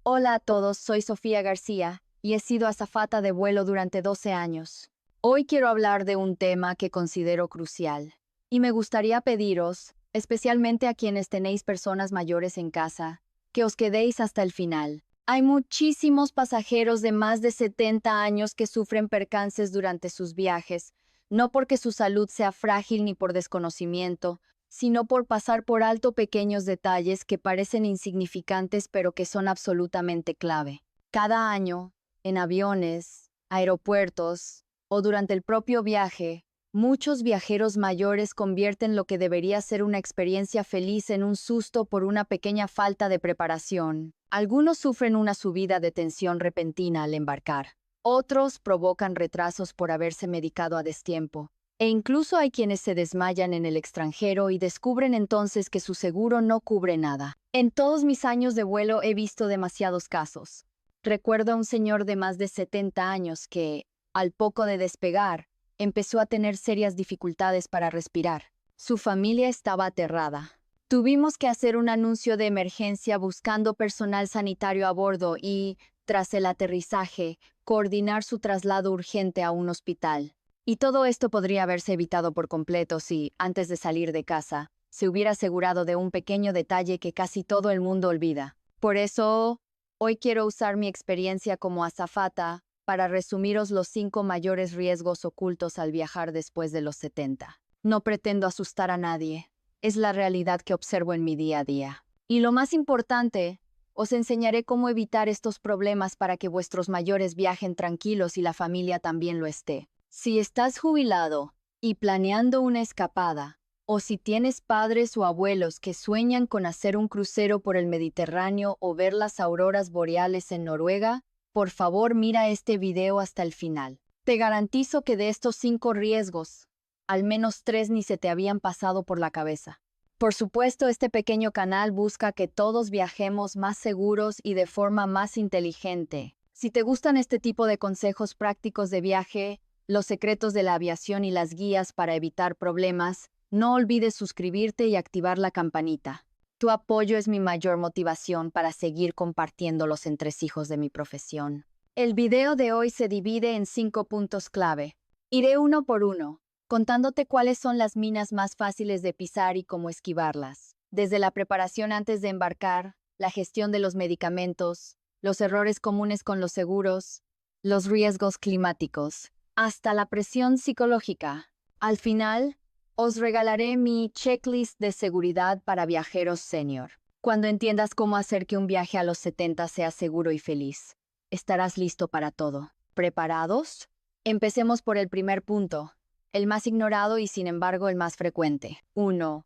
Hola a todos, soy Sofía García y he sido azafata de vuelo durante 12 años. Hoy quiero hablar de un tema que considero crucial y me gustaría pediros, especialmente a quienes tenéis personas mayores en casa, que os quedéis hasta el final. Hay muchísimos pasajeros de más de 70 años que sufren percances durante sus viajes, no porque su salud sea frágil ni por desconocimiento, sino por pasar por alto pequeños detalles que parecen insignificantes pero que son absolutamente clave. Cada año, en aviones, aeropuertos o durante el propio viaje, muchos viajeros mayores convierten lo que debería ser una experiencia feliz en un susto por una pequeña falta de preparación. Algunos sufren una subida de tensión repentina al embarcar. Otros provocan retrasos por haberse medicado a destiempo. E incluso hay quienes se desmayan en el extranjero y descubren entonces que su seguro no cubre nada. En todos mis años de vuelo he visto demasiados casos. Recuerdo a un señor de más de 70 años que, al poco de despegar, empezó a tener serias dificultades para respirar. Su familia estaba aterrada. Tuvimos que hacer un anuncio de emergencia buscando personal sanitario a bordo y, tras el aterrizaje, coordinar su traslado urgente a un hospital. Y todo esto podría haberse evitado por completo si, antes de salir de casa, se hubiera asegurado de un pequeño detalle que casi todo el mundo olvida. Por eso, hoy quiero usar mi experiencia como azafata para resumiros los 5 mayores riesgos ocultos al viajar después de los 70. No pretendo asustar a nadie, es la realidad que observo en mi día a día. Y lo más importante, os enseñaré cómo evitar estos problemas para que vuestros mayores viajen tranquilos y la familia también lo esté. Si estás jubilado y planeando una escapada, o si tienes padres o abuelos que sueñan con hacer un crucero por el Mediterráneo o ver las auroras boreales en Noruega, por favor mira este video hasta el final. Te garantizo que de estos 5 riesgos, al menos 3 ni se te habían pasado por la cabeza. Por supuesto, este pequeño canal busca que todos viajemos más seguros y de forma más inteligente. Si te gustan este tipo de consejos prácticos de viaje, los secretos de la aviación y las guías para evitar problemas, no olvides suscribirte y activar la campanita. Tu apoyo es mi mayor motivación para seguir compartiendo los entresijos de mi profesión. El video de hoy se divide en 5 puntos clave. Iré uno por uno, contándote cuáles son las minas más fáciles de pisar y cómo esquivarlas. Desde la preparación antes de embarcar, la gestión de los medicamentos, los errores comunes con los seguros, los riesgos climáticos, hasta la presión psicológica. Al final, os regalaré mi checklist de seguridad para viajeros senior. Cuando entiendas cómo hacer que un viaje a los 70 sea seguro y feliz, estarás listo para todo. ¿Preparados? Empecemos por el primer punto, el más ignorado y sin embargo el más frecuente. 1.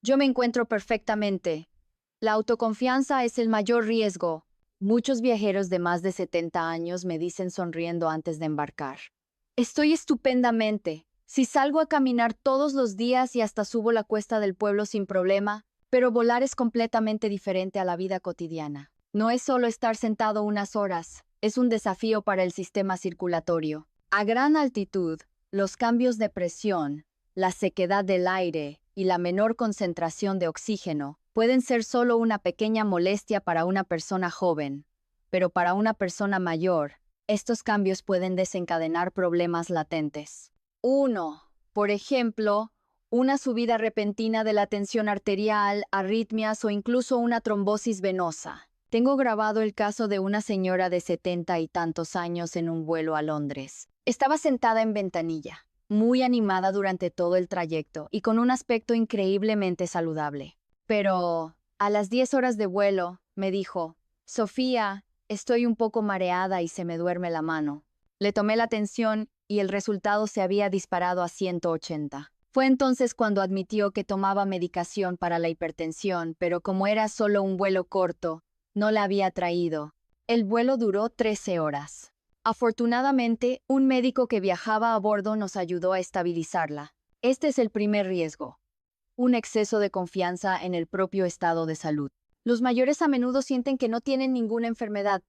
Yo me encuentro perfectamente. La autoconfianza es el mayor riesgo. Muchos viajeros de más de 70 años me dicen sonriendo antes de embarcar: estoy estupendamente. Si salgo a caminar todos los días y hasta subo la cuesta del pueblo sin problema, pero volar es completamente diferente a la vida cotidiana. No es solo estar sentado unas horas, es un desafío para el sistema circulatorio. A gran altitud, los cambios de presión, la sequedad del aire y la menor concentración de oxígeno pueden ser solo una pequeña molestia para una persona joven, pero para una persona mayor, estos cambios pueden desencadenar problemas latentes. 1. Por ejemplo, una subida repentina de la tensión arterial, arritmias o incluso una trombosis venosa. Tengo grabado el caso de una señora de 70 y tantos años en un vuelo a Londres. Estaba sentada en ventanilla, muy animada durante todo el trayecto y con un aspecto increíblemente saludable. Pero, a las 10 horas de vuelo, me dijo: Sofía, estoy un poco mareada y se me duerme la mano. Le tomé la tensión y el resultado se había disparado a 180. Fue entonces cuando admitió que tomaba medicación para la hipertensión, pero como era solo un vuelo corto, no la había traído. El vuelo duró 13 horas. Afortunadamente, un médico que viajaba a bordo nos ayudó a estabilizarla. Este es el primer riesgo: un exceso de confianza en el propio estado de salud. Los mayores a menudo sienten que no tienen ninguna enfermedad,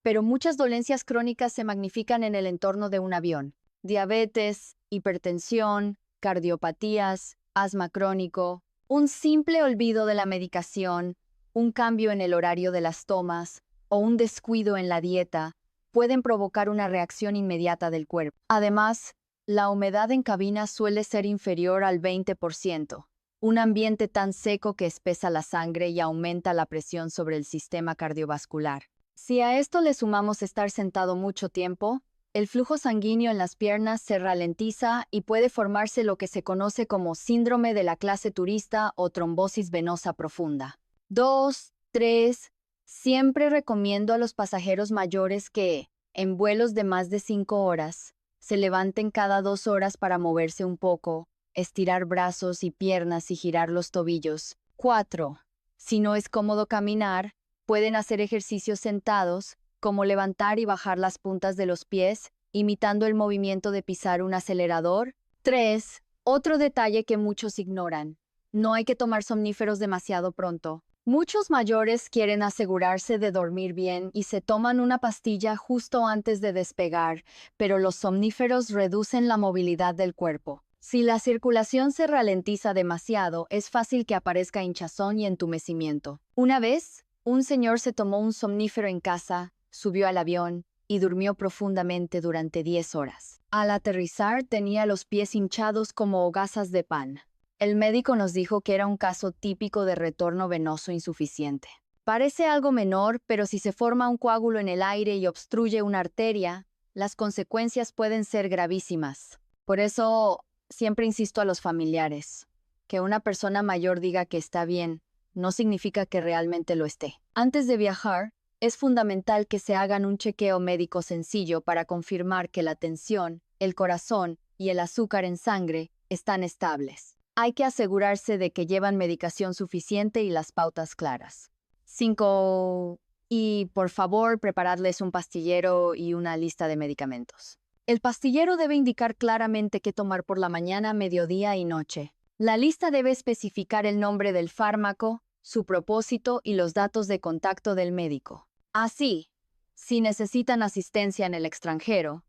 pero muchas dolencias crónicas se magnifican en el entorno de un avión. Diabetes, hipertensión, cardiopatías, asma crónico, un simple olvido de la medicación, un cambio en el horario de las tomas, o un descuido en la dieta pueden provocar una reacción inmediata del cuerpo. Además, la humedad en cabina suele ser inferior al 20%, un ambiente tan seco que espesa la sangre y aumenta la presión sobre el sistema cardiovascular. Si a esto le sumamos estar sentado mucho tiempo, el flujo sanguíneo en las piernas se ralentiza y puede formarse lo que se conoce como síndrome de la clase turista o trombosis venosa profunda. 2, 3. Siempre recomiendo a los pasajeros mayores que, en vuelos de más de 5 horas, se levanten cada 2 horas para moverse un poco, estirar brazos y piernas y girar los tobillos. 4. Si no es cómodo caminar, pueden hacer ejercicios sentados, como levantar y bajar las puntas de los pies, imitando el movimiento de pisar un acelerador. 3. Otro detalle que muchos ignoran. No hay que tomar somníferos demasiado pronto. Muchos mayores quieren asegurarse de dormir bien y se toman una pastilla justo antes de despegar, pero los somníferos reducen la movilidad del cuerpo. Si la circulación se ralentiza demasiado, es fácil que aparezca hinchazón y entumecimiento. Una vez, un señor se tomó un somnífero en casa, subió al avión y durmió profundamente durante 10 horas. Al aterrizar tenía los pies hinchados como hogazas de pan. El médico nos dijo que era un caso típico de retorno venoso insuficiente. Parece algo menor, pero si se forma un coágulo en el aire y obstruye una arteria, las consecuencias pueden ser gravísimas. Por eso, siempre insisto a los familiares, que una persona mayor diga que está bien, no significa que realmente lo esté. Antes de viajar, es fundamental que se hagan un chequeo médico sencillo para confirmar que la tensión, el corazón y el azúcar en sangre están estables. Hay que asegurarse de que llevan medicación suficiente y las pautas claras. 5. Y por favor, preparadles un pastillero y una lista de medicamentos. El pastillero debe indicar claramente qué tomar por la mañana, mediodía y noche. La lista debe especificar el nombre del fármaco, su propósito y los datos de contacto del médico. Así, si necesitan asistencia en el extranjero,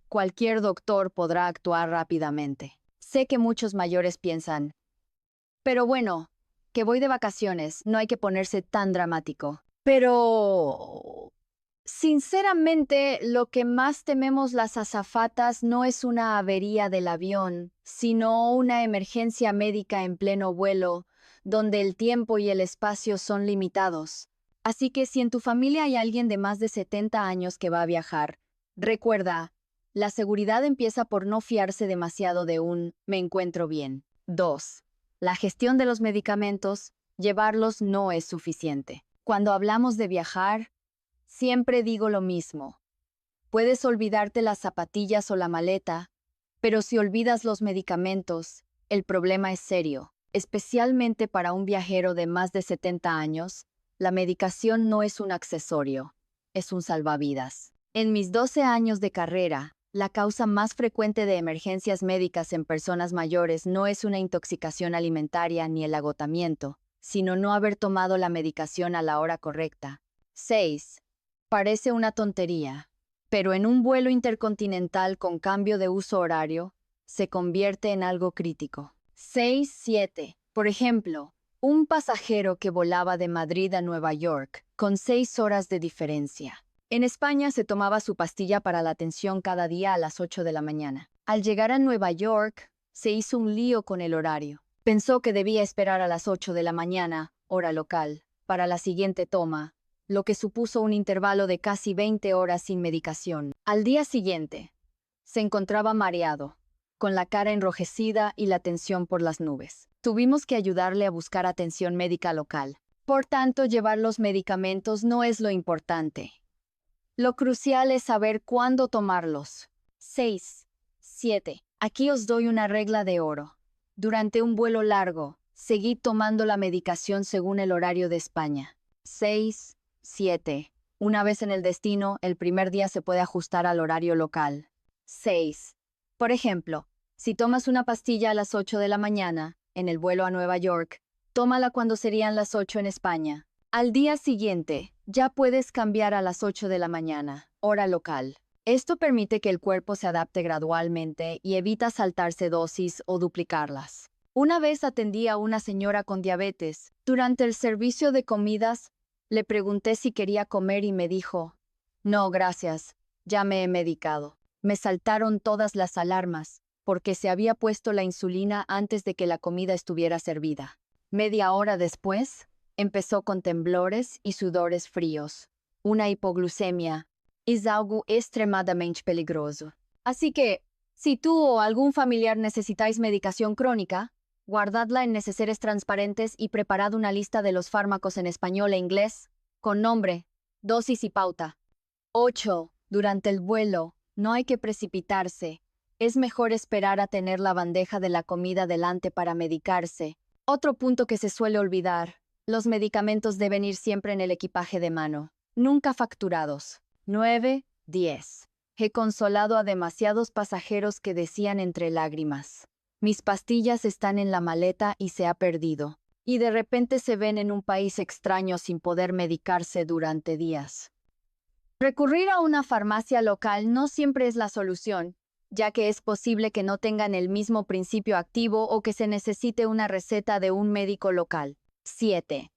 cualquier doctor podrá actuar rápidamente. Sé que muchos mayores piensan, pero bueno, que voy de vacaciones, no hay que ponerse tan dramático. Pero, sinceramente, lo que más tememos las azafatas no es una avería del avión, sino una emergencia médica en pleno vuelo, donde el tiempo y el espacio son limitados. Así que si en tu familia hay alguien de más de 70 años que va a viajar, recuerda, la seguridad empieza por no fiarse demasiado de un «me encuentro bien». 2. La gestión de los medicamentos, llevarlos no es suficiente. Cuando hablamos de viajar, siempre digo lo mismo. Puedes olvidarte las zapatillas o la maleta, pero si olvidas los medicamentos, el problema es serio. Especialmente para un viajero de más de 70 años, la medicación no es un accesorio, es un salvavidas. En mis 12 años de carrera, la causa más frecuente de emergencias médicas en personas mayores no es una intoxicación alimentaria ni el agotamiento, sino no haber tomado la medicación a la hora correcta. 6. Parece una tontería, pero en un vuelo intercontinental con cambio de uso horario, se convierte en algo crítico. 6, 7. Por ejemplo, un pasajero que volaba de Madrid a Nueva York, con 6 horas de diferencia. En España se tomaba su pastilla para la tensión cada día a las 8 de la mañana. Al llegar a Nueva York, se hizo un lío con el horario. Pensó que debía esperar a las 8 de la mañana, hora local, para la siguiente toma, lo que supuso un intervalo de casi 20 horas sin medicación. Al día siguiente, se encontraba mareado, con la cara enrojecida y la tensión por las nubes. Tuvimos que ayudarle a buscar atención médica local. Por tanto, llevar los medicamentos no es lo importante. Lo crucial es saber cuándo tomarlos. 6, 7. Aquí os doy una regla de oro. Durante un vuelo largo, seguid tomando la medicación según el horario de España. 6, 7. Una vez en el destino, el primer día se puede ajustar al horario local. 6. Por ejemplo, si tomas una pastilla a las 8 de la mañana, en el vuelo a Nueva York, tómala cuando serían las 8 en España. Al día siguiente, ya puedes cambiar a las 8 de la mañana, hora local. Esto permite que el cuerpo se adapte gradualmente y evita saltarse dosis o duplicarlas. Una vez atendí a una señora con diabetes. Durante el servicio de comidas, Le pregunté si quería comer y me dijo, no, gracias, ya me he medicado. Me saltaron todas las alarmas, porque se había puesto la insulina antes de que la comida estuviera servida. Media hora después, empezó con temblores y sudores fríos. Una hipoglucemia es algo extremadamente peligroso. Así que, si tú o algún familiar necesitáis medicación crónica, guardadla en neceseres transparentes y preparad una lista de los fármacos en español e inglés, con nombre, dosis y pauta. 8. Durante el vuelo, no hay que precipitarse. Es mejor esperar a tener la bandeja de la comida delante para medicarse. Otro punto que se suele olvidar, los medicamentos deben ir siempre en el equipaje de mano, nunca facturados. 9. 10. He consolado a demasiados pasajeros que decían entre lágrimas, mis pastillas están en la maleta y se ha perdido. Y de repente se ven en un país extraño sin poder medicarse durante días. Recurrir a una farmacia local no siempre es la solución, ya que es posible que no tengan el mismo principio activo o que se necesite una receta de un médico local. 7.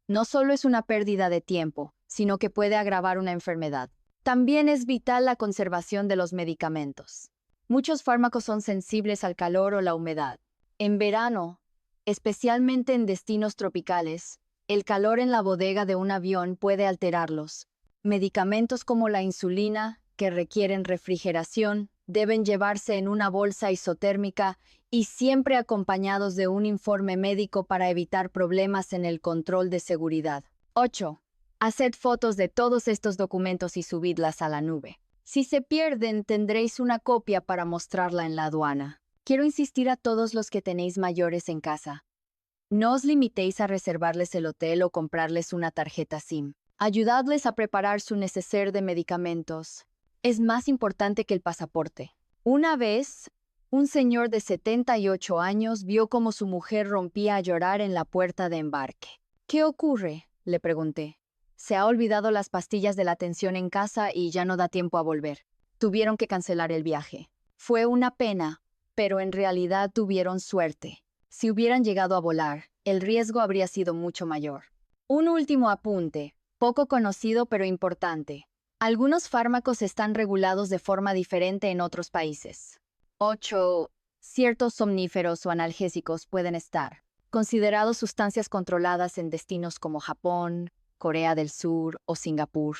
No solo es una pérdida de tiempo, sino que puede agravar una enfermedad. También es vital la conservación de los medicamentos. Muchos fármacos son sensibles al calor o la humedad. En verano, especialmente en destinos tropicales, el calor en la bodega de un avión puede alterarlos. Medicamentos como la insulina, que requieren refrigeración, deben llevarse en una bolsa isotérmica y siempre acompañados de un informe médico para evitar problemas en el control de seguridad. 8. Haced fotos de todos estos documentos y subidlas a la nube. Si se pierden, tendréis una copia para mostrarla en la aduana. Quiero insistir a todos los que tenéis mayores en casa. No os limitéis a reservarles el hotel o comprarles una tarjeta SIM. Ayudadles a preparar su neceser de medicamentos. Es más importante que el pasaporte. Una vez, un señor de 78 años vio cómo su mujer rompía a llorar en la puerta de embarque. ¿Qué ocurre?, le pregunté. Se ha olvidado las pastillas de la tensión en casa y ya no da tiempo a volver. Tuvieron que cancelar el viaje. Fue una pena, pero en realidad tuvieron suerte. Si hubieran llegado a volar, el riesgo habría sido mucho mayor. Un último apunte, poco conocido pero importante. Algunos fármacos están regulados de forma diferente en otros países. 8. Ciertos somníferos o analgésicos pueden estar considerados sustancias controladas en destinos como Japón, Corea del Sur o Singapur.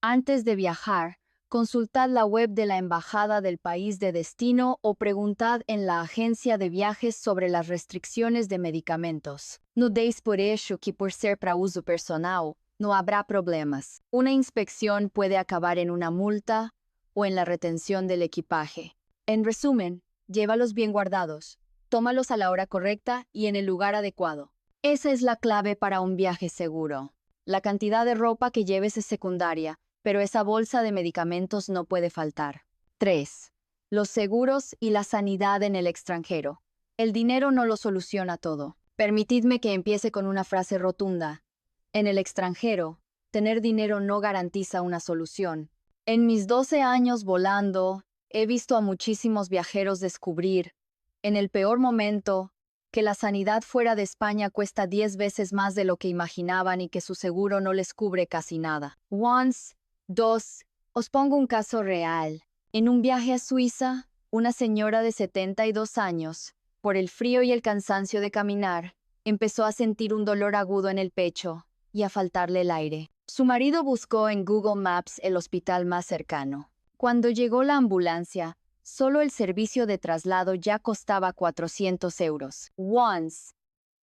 Antes de viajar, consultad la web de la embajada del país de destino o preguntad en la agencia de viajes sobre las restricciones de medicamentos. No deis por hecho que por ser para uso personal, no habrá problemas. Una inspección puede acabar en una multa o en la retención del equipaje. En resumen, llévalos bien guardados, tómalos a la hora correcta y en el lugar adecuado. Esa es la clave para un viaje seguro. La cantidad de ropa que lleves es secundaria, pero esa bolsa de medicamentos no puede faltar. 3. Los seguros y la sanidad en el extranjero. El dinero no lo soluciona todo. Permitidme que empiece con una frase rotunda. En el extranjero, tener dinero no garantiza una solución. En mis 12 años volando, he visto a muchísimos viajeros descubrir, en el peor momento, que la sanidad fuera de España cuesta 10 veces más de lo que imaginaban y que su seguro no les cubre casi nada. 2. Os pongo un caso real. En un viaje a Suiza, una señora de 72 años, por el frío y el cansancio de caminar, empezó a sentir un dolor agudo en el pecho y a faltarle el aire. Su marido buscó en Google Maps el hospital más cercano. Cuando llegó la ambulancia, solo el servicio de traslado ya costaba 400 euros.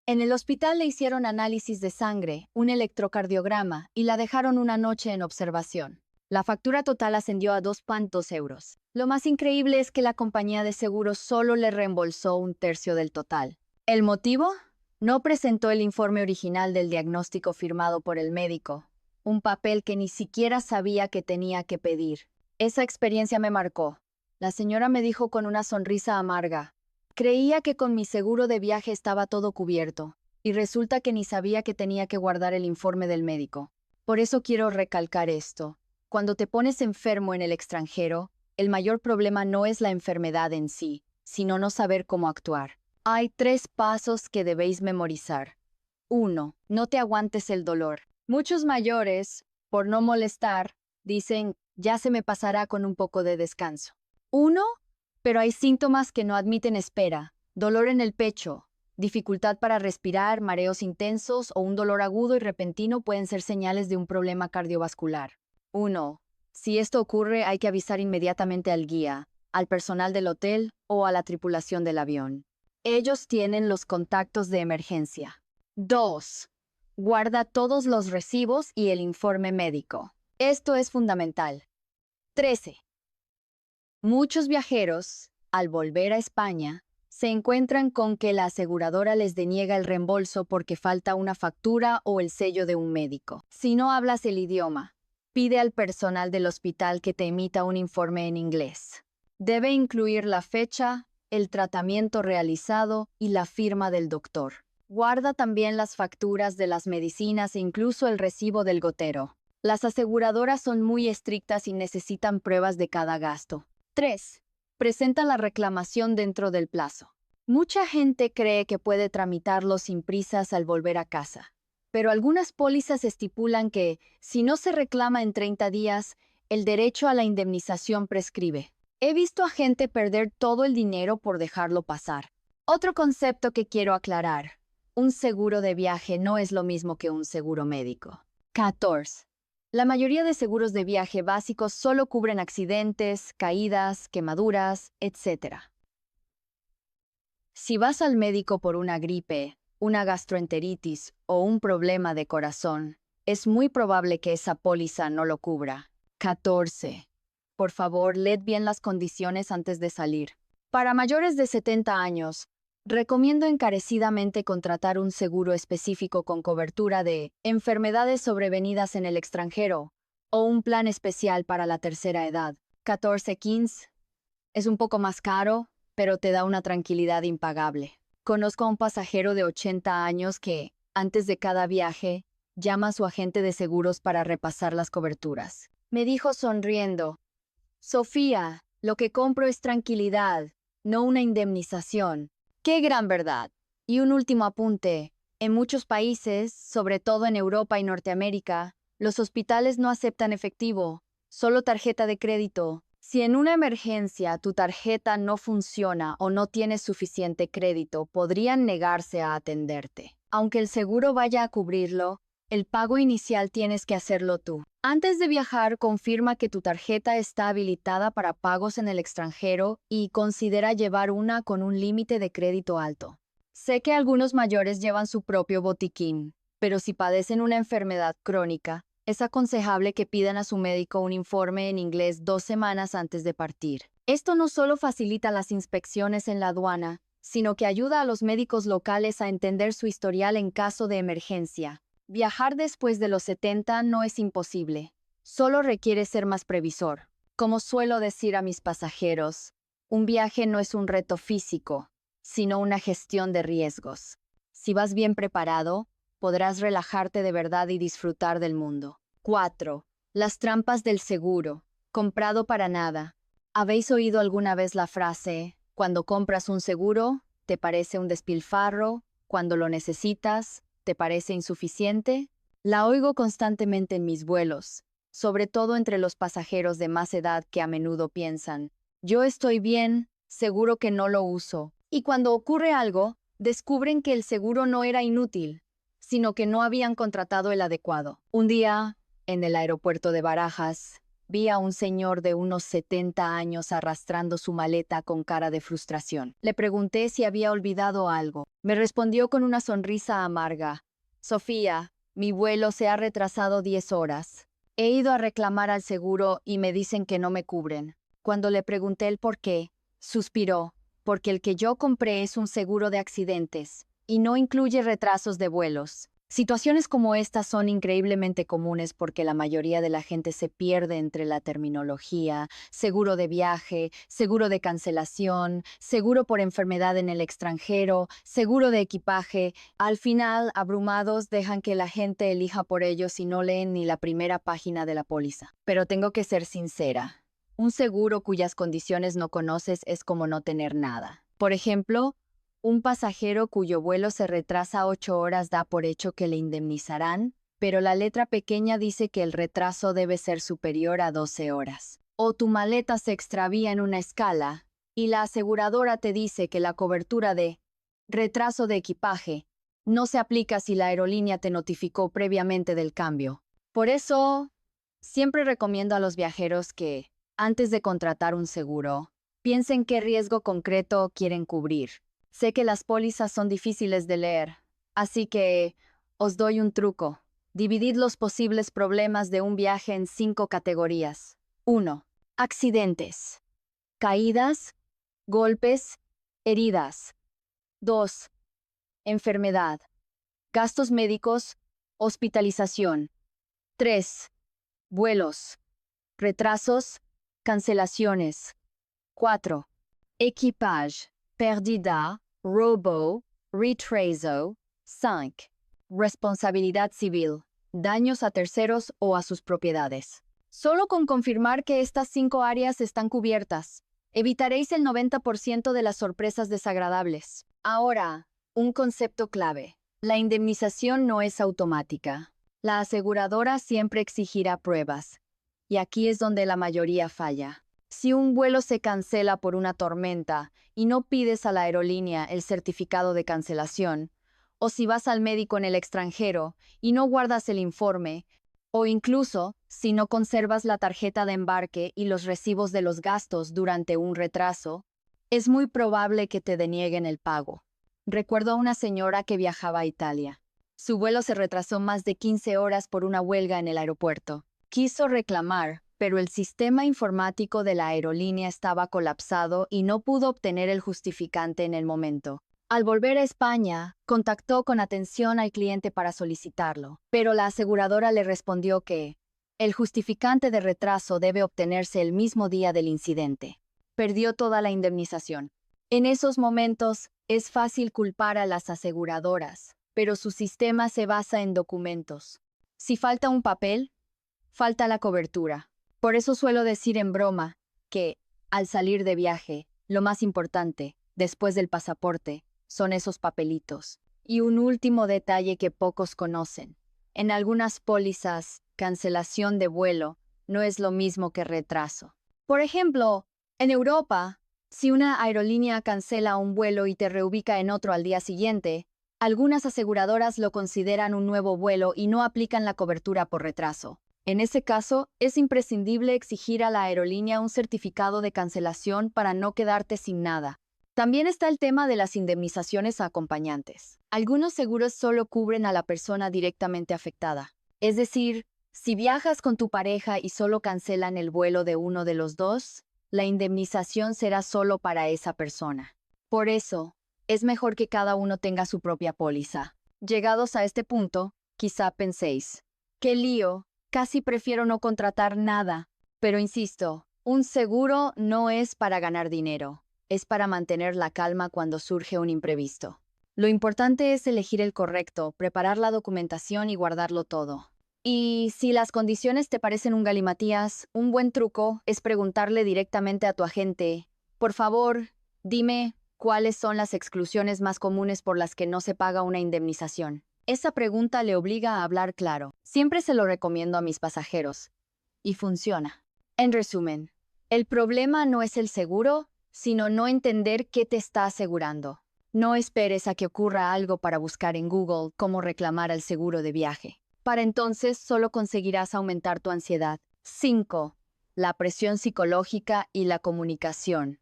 En el hospital le hicieron análisis de sangre, un electrocardiograma y la dejaron una noche en observación. La factura total ascendió a 200 euros. Lo más increíble es que la compañía de seguros solo le reembolsó un tercio del total. ¿El motivo? No presentó el informe original del diagnóstico firmado por el médico, un papel que ni siquiera sabía que tenía que pedir. Esa experiencia me marcó. La señora me dijo con una sonrisa amarga, creía que con mi seguro de viaje estaba todo cubierto, y resulta que ni sabía que tenía que guardar el informe del médico. Por eso quiero recalcar esto. Cuando te pones enfermo en el extranjero, el mayor problema no es la enfermedad en sí, sino no saber cómo actuar. Hay 3 pasos que debéis memorizar. 1. No te aguantes el dolor. Muchos mayores, por no molestar, dicen, ya se me pasará con un poco de descanso. Uno, pero hay síntomas que no admiten espera. Dolor en el pecho, dificultad para respirar, mareos intensos o un dolor agudo y repentino pueden ser señales de un problema cardiovascular. 1. Si esto ocurre, hay que avisar inmediatamente al guía, al personal del hotel o a la tripulación del avión. Ellos tienen los contactos de emergencia. 2. Guarda todos los recibos y el informe médico. Esto es fundamental. 13. Muchos viajeros, al volver a España, se encuentran con que la aseguradora les deniega el reembolso porque falta una factura o el sello de un médico. Si no hablas el idioma, pide al personal del hospital que te emita un informe en inglés. Debe incluir la fecha, el tratamiento realizado y la firma del doctor. Guarda también las facturas de las medicinas e incluso el recibo del gotero. Las aseguradoras son muy estrictas y necesitan pruebas de cada gasto. 3. Presenta la reclamación dentro del plazo. Mucha gente cree que puede tramitarlo sin prisas al volver a casa, pero algunas pólizas estipulan que, si no se reclama en 30 días, el derecho a la indemnización prescribe. He visto a gente perder todo el dinero por dejarlo pasar. Otro concepto que quiero aclarar. Un seguro de viaje no es lo mismo que un seguro médico. 14. La mayoría de seguros de viaje básicos solo cubren accidentes, caídas, quemaduras, etc. Si vas al médico por una gripe, una gastroenteritis o un problema de corazón, es muy probable que esa póliza no lo cubra. 14. Por favor, leed bien las condiciones antes de salir. Para mayores de 70 años, recomiendo encarecidamente contratar un seguro específico con cobertura de enfermedades sobrevenidas en el extranjero o un plan especial para la tercera edad. 1415. Es un poco más caro, pero te da una tranquilidad impagable. Conozco a un pasajero de 80 años que, antes de cada viaje, llama a su agente de seguros para repasar las coberturas. Me dijo sonriendo, Sofía, lo que compro es tranquilidad, no una indemnización. ¡Qué gran verdad! Y un último apunte. En muchos países, sobre todo en Europa y Norteamérica, los hospitales no aceptan efectivo, solo tarjeta de crédito. Si en una emergencia tu tarjeta no funciona o no tienes suficiente crédito, podrían negarse a atenderte. Aunque el seguro vaya a cubrirlo, el pago inicial tienes que hacerlo tú. Antes de viajar, confirma que tu tarjeta está habilitada para pagos en el extranjero y considera llevar una con un límite de crédito alto. Sé que algunos mayores llevan su propio botiquín, pero si padecen una enfermedad crónica, es aconsejable que pidan a su médico un informe en inglés 2 semanas antes de partir. Esto no solo facilita las inspecciones en la aduana, sino que ayuda a los médicos locales a entender su historial en caso de emergencia. Viajar después de los 70 no es imposible, solo requiere ser más previsor. Como suelo decir a mis pasajeros, un viaje no es un reto físico, sino una gestión de riesgos. Si vas bien preparado, podrás relajarte de verdad y disfrutar del mundo. 4. Las trampas del seguro. Comprado para nada. ¿Habéis oído alguna vez la frase, cuando compras un seguro, te parece un despilfarro, cuando lo necesitas, ¿te parece insuficiente? La oigo constantemente en mis vuelos, sobre todo entre los pasajeros de más edad que a menudo piensan, yo estoy bien, seguro que no lo uso. Y cuando ocurre algo, descubren que el seguro no era inútil, sino que no habían contratado el adecuado. Un día, en el aeropuerto de Barajas, vi a un señor de unos 70 años arrastrando su maleta con cara de frustración. Le pregunté si había olvidado algo. Me respondió con una sonrisa amarga. Sofía, mi vuelo se ha retrasado 10 horas. He ido a reclamar al seguro y me dicen que no me cubren. Cuando le pregunté el por qué, suspiró, porque el que yo compré es un seguro de accidentes y no incluye retrasos de vuelos. Situaciones como estas son increíblemente comunes porque la mayoría de la gente se pierde entre la terminología, seguro de viaje, seguro de cancelación, seguro por enfermedad en el extranjero, seguro de equipaje. Al final, abrumados, dejan que la gente elija por ellos y no leen ni la primera página de la póliza. Pero tengo que ser sincera. Un seguro cuyas condiciones no conoces es como no tener nada. Por ejemplo, un pasajero cuyo vuelo se retrasa 8 horas da por hecho que le indemnizarán, pero la letra pequeña dice que el retraso debe ser superior a 12 horas. O tu maleta se extravía en una escala y la aseguradora te dice que la cobertura de retraso de equipaje no se aplica si la aerolínea te notificó previamente del cambio. Por eso, siempre recomiendo a los viajeros que, antes de contratar un seguro, piensen qué riesgo concreto quieren cubrir. Sé que las pólizas son difíciles de leer, así que os doy un truco. Dividid los posibles problemas de un viaje en 5 categorías. 1. Accidentes. Caídas, golpes, heridas. 2. Enfermedad. Gastos médicos, hospitalización. 3. Vuelos. Retrasos, cancelaciones. 4. Equipage. Pérdida, robo, retraso. 5. Responsabilidad civil. Daños a terceros o a sus propiedades. Solo con confirmar que estas 5 áreas están cubiertas, evitaréis el 90% de las sorpresas desagradables. Ahora, un concepto clave. La indemnización no es automática. La aseguradora siempre exigirá pruebas. Y aquí es donde la mayoría falla. Si un vuelo se cancela por una tormenta y no pides a la aerolínea el certificado de cancelación, o si vas al médico en el extranjero y no guardas el informe, o incluso si no conservas la tarjeta de embarque y los recibos de los gastos durante un retraso, es muy probable que te denieguen el pago. Recuerdo a una señora que viajaba a Italia. Su vuelo se retrasó más de 15 horas por una huelga en el aeropuerto. Quiso reclamar, pero el sistema informático de la aerolínea estaba colapsado y no pudo obtener el justificante en el momento. Al volver a España, contactó con atención al cliente para solicitarlo, pero la aseguradora le respondió que el justificante de retraso debe obtenerse el mismo día del incidente. Perdió toda la indemnización. En esos momentos, es fácil culpar a las aseguradoras, pero su sistema se basa en documentos. Si falta un papel, falta la cobertura. Por eso suelo decir en broma que, al salir de viaje, lo más importante, después del pasaporte, son esos papelitos. Y un último detalle que pocos conocen. En algunas pólizas, cancelación de vuelo no es lo mismo que retraso. Por ejemplo, en Europa, si una aerolínea cancela un vuelo y te reubica en otro al día siguiente, algunas aseguradoras lo consideran un nuevo vuelo y no aplican la cobertura por retraso. En ese caso, es imprescindible exigir a la aerolínea un certificado de cancelación para no quedarte sin nada. También está el tema de las indemnizaciones a acompañantes. Algunos seguros solo cubren a la persona directamente afectada. Es decir, si viajas con tu pareja y solo cancelan el vuelo de uno de los dos, la indemnización será solo para esa persona. Por eso, es mejor que cada uno tenga su propia póliza. Llegados a este punto, quizá penséis, ¡qué lío! Casi prefiero no contratar nada. Pero insisto, un seguro no es para ganar dinero. Es para mantener la calma cuando surge un imprevisto. Lo importante es elegir el correcto, preparar la documentación y guardarlo todo. Y si las condiciones te parecen un galimatías, un buen truco es preguntarle directamente a tu agente, por favor, dime cuáles son las exclusiones más comunes por las que no se paga una indemnización. Esa pregunta le obliga a hablar claro. Siempre se lo recomiendo a mis pasajeros. Y funciona. En resumen, el problema no es el seguro, sino no entender qué te está asegurando. No esperes a que ocurra algo para buscar en Google cómo reclamar el seguro de viaje. Para entonces solo conseguirás aumentar tu ansiedad. 5. La presión psicológica y la comunicación.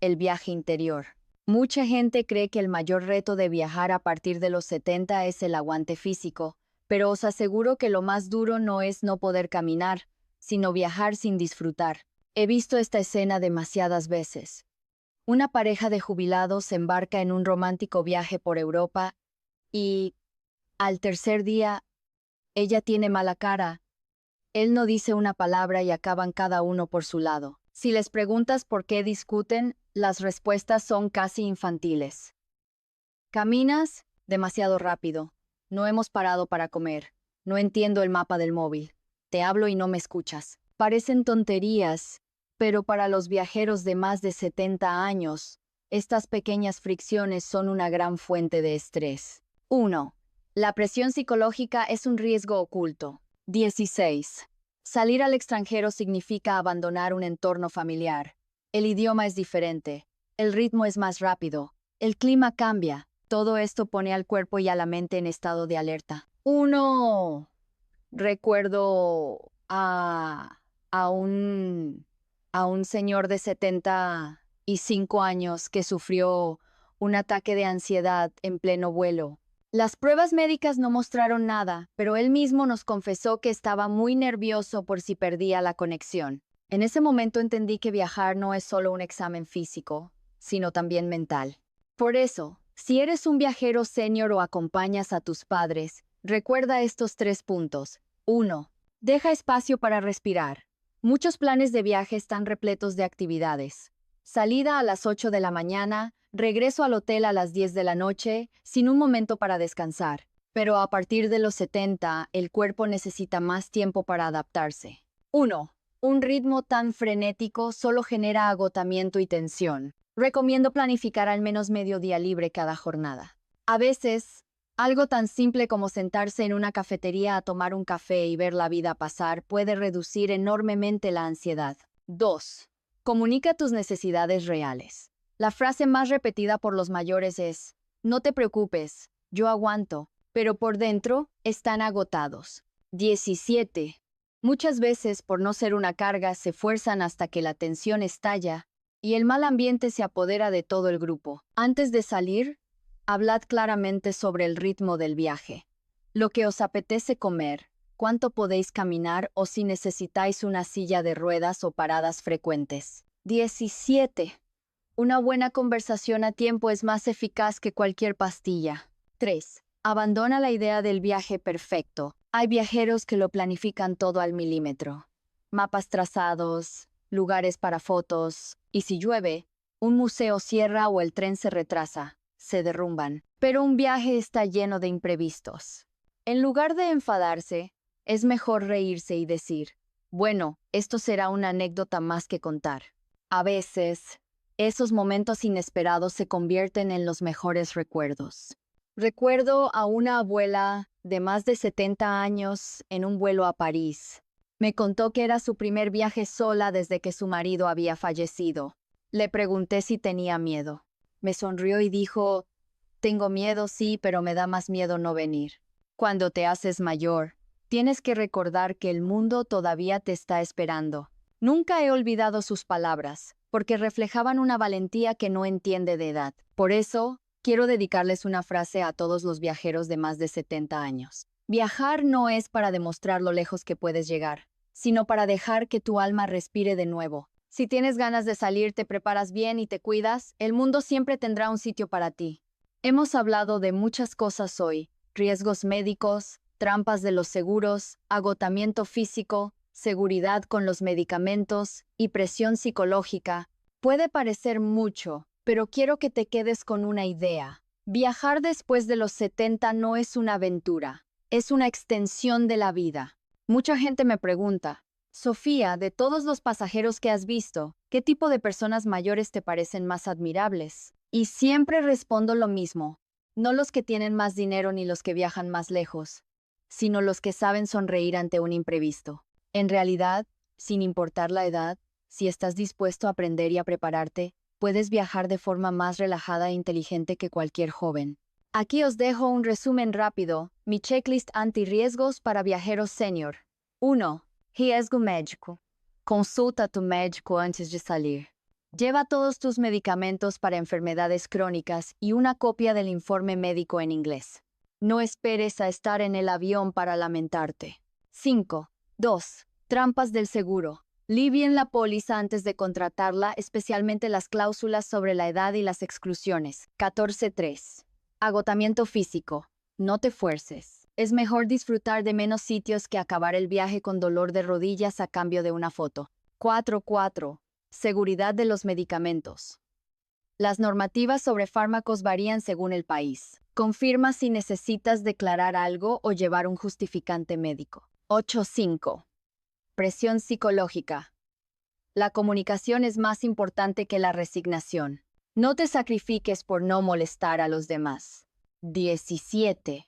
El viaje interior. Mucha gente cree que el mayor reto de viajar a partir de los 70 es el aguante físico, pero os aseguro que lo más duro no es no poder caminar, sino viajar sin disfrutar. He visto esta escena demasiadas veces. Una pareja de jubilados se embarca en un romántico viaje por Europa y, al tercer día, ella tiene mala cara. Él no dice una palabra y acaban cada uno por su lado. Si les preguntas por qué discuten, las respuestas son casi infantiles. Caminas demasiado rápido. No hemos parado para comer. No entiendo el mapa del móvil. Te hablo y no me escuchas. Parecen tonterías, pero para los viajeros de más de 70 años, estas pequeñas fricciones son una gran fuente de estrés. 1. La presión psicológica es un riesgo oculto. 16. Salir al extranjero significa abandonar un entorno familiar. El idioma es diferente, el ritmo es más rápido, el clima cambia. Todo esto pone al cuerpo y a la mente en estado de alerta. Recuerdo a un señor de 75 años que sufrió un ataque de ansiedad en pleno vuelo. Las pruebas médicas no mostraron nada, pero él mismo nos confesó que estaba muy nervioso por si perdía la conexión. En ese momento entendí que viajar no es solo un examen físico, sino también mental. Por eso, si eres un viajero senior o acompañas a tus padres, recuerda estos 3 puntos. 1. Deja espacio para respirar. Muchos planes de viaje están repletos de actividades. Salida a las 8 de la mañana, regreso al hotel a las 10 de la noche, sin un momento para descansar. Pero a partir de los 70, el cuerpo necesita más tiempo para adaptarse. 1. Un ritmo tan frenético solo genera agotamiento y tensión. Recomiendo planificar al menos medio día libre cada jornada. A veces, algo tan simple como sentarse en una cafetería a tomar un café y ver la vida pasar puede reducir enormemente la ansiedad. 2. Comunica tus necesidades reales. La frase más repetida por los mayores es: no te preocupes, yo aguanto, pero por dentro están agotados. 17. Muchas veces, por no ser una carga, se fuerzan hasta que la tensión estalla y el mal ambiente se apodera de todo el grupo. Antes de salir, hablad claramente sobre el ritmo del viaje, lo que os apetece comer, cuánto podéis caminar o si necesitáis una silla de ruedas o paradas frecuentes. 17. Una buena conversación a tiempo es más eficaz que cualquier pastilla. 3. Abandona la idea del viaje perfecto. Hay viajeros que lo planifican todo al milímetro. Mapas trazados, lugares para fotos, y si llueve, un museo cierra o el tren se retrasa, se derrumban. Pero un viaje está lleno de imprevistos. En lugar de enfadarse, es mejor reírse y decir: bueno, esto será una anécdota más que contar. A veces, esos momentos inesperados se convierten en los mejores recuerdos. Recuerdo a una abuela de más de 70 años en un vuelo a París. Me contó que era su primer viaje sola desde que su marido había fallecido. Le pregunté si tenía miedo. Me sonrió y dijo: tengo miedo, sí, pero me da más miedo no venir. Cuando te haces mayor, tienes que recordar que el mundo todavía te está esperando. Nunca he olvidado sus palabras, porque reflejaban una valentía que no entiende de edad. Por eso, quiero dedicarles una frase a todos los viajeros de más de 70 años. Viajar no es para demostrar lo lejos que puedes llegar, sino para dejar que tu alma respire de nuevo. Si tienes ganas de salir, te preparas bien y te cuidas, el mundo siempre tendrá un sitio para ti. Hemos hablado de muchas cosas hoy: riesgos médicos, trampas de los seguros, agotamiento físico, seguridad con los medicamentos y presión psicológica. Puede parecer mucho, pero quiero que te quedes con una idea. Viajar después de los 70 no es una aventura, es una extensión de la vida. Mucha gente me pregunta: Sofía, de todos los pasajeros que has visto, ¿qué tipo de personas mayores te parecen más admirables? Y siempre respondo lo mismo: no los que tienen más dinero ni los que viajan más lejos, sino los que saben sonreír ante un imprevisto. En realidad, sin importar la edad, si estás dispuesto a aprender y a prepararte, puedes viajar de forma más relajada e inteligente que cualquier joven. Aquí os dejo un resumen rápido, mi checklist anti-riesgos para viajeros senior. 1. Riesgo médico. Consulta a tu médico antes de salir. Lleva todos tus medicamentos para enfermedades crónicas y una copia del informe médico en inglés. No esperes a estar en el avión para lamentarte. 5. 2. Trampas del seguro. Lee bien la póliza antes de contratarla, especialmente las cláusulas sobre la edad y las exclusiones. 14.3. Agotamiento físico. No te fuerces. Es mejor disfrutar de menos sitios que acabar el viaje con dolor de rodillas a cambio de una foto. 4.4. Seguridad de los medicamentos. Las normativas sobre fármacos varían según el país. Confirma si necesitas declarar algo o llevar un justificante médico. 8.5. Presión psicológica. La comunicación es más importante que la resignación. No te sacrifiques por no molestar a los demás. 17.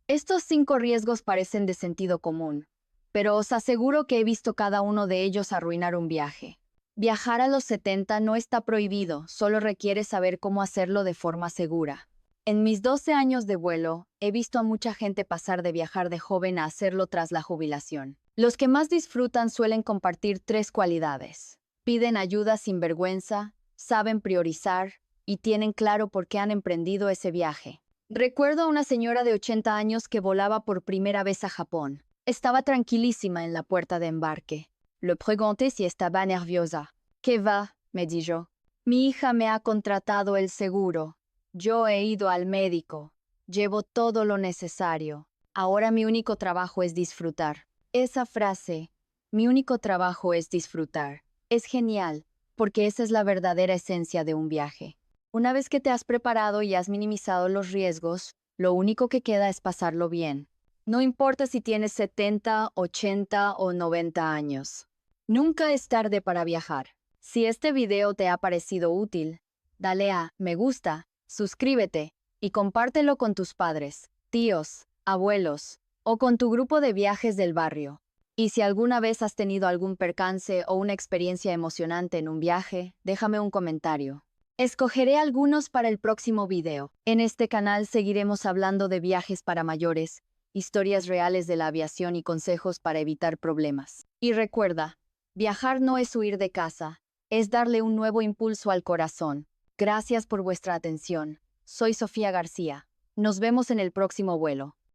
Estos 5 riesgos parecen de sentido común, pero os aseguro que he visto cada uno de ellos arruinar un viaje. Viajar a los 70 no está prohibido, solo requiere saber cómo hacerlo de forma segura. En mis 12 años de vuelo, he visto a mucha gente pasar de viajar de joven a hacerlo tras la jubilación. Los que más disfrutan suelen compartir 3 cualidades. Piden ayuda sin vergüenza, saben priorizar y tienen claro por qué han emprendido ese viaje. Recuerdo a una señora de 80 años que volaba por primera vez a Japón. Estaba tranquilísima en la puerta de embarque. Le pregunté si estaba nerviosa. ¿Qué va?, me dijo. Mi hija me ha contratado el seguro. Yo he ido al médico. Llevo todo lo necesario. Ahora mi único trabajo es disfrutar. Esa frase, mi único trabajo es disfrutar, es genial, porque esa es la verdadera esencia de un viaje. Una vez que te has preparado y has minimizado los riesgos, lo único que queda es pasarlo bien. No importa si tienes 70, 80 o 90 años. Nunca es tarde para viajar. Si este video te ha parecido útil, dale a me gusta, suscríbete y compártelo con tus padres, tíos, abuelos o con tu grupo de viajes del barrio. Y si alguna vez has tenido algún percance o una experiencia emocionante en un viaje, déjame un comentario. Escogeré algunos para el próximo video. En este canal seguiremos hablando de viajes para mayores, historias reales de la aviación y consejos para evitar problemas. Y recuerda, viajar no es huir de casa, es darle un nuevo impulso al corazón. Gracias por vuestra atención. Soy Sofía García. Nos vemos en el próximo vuelo.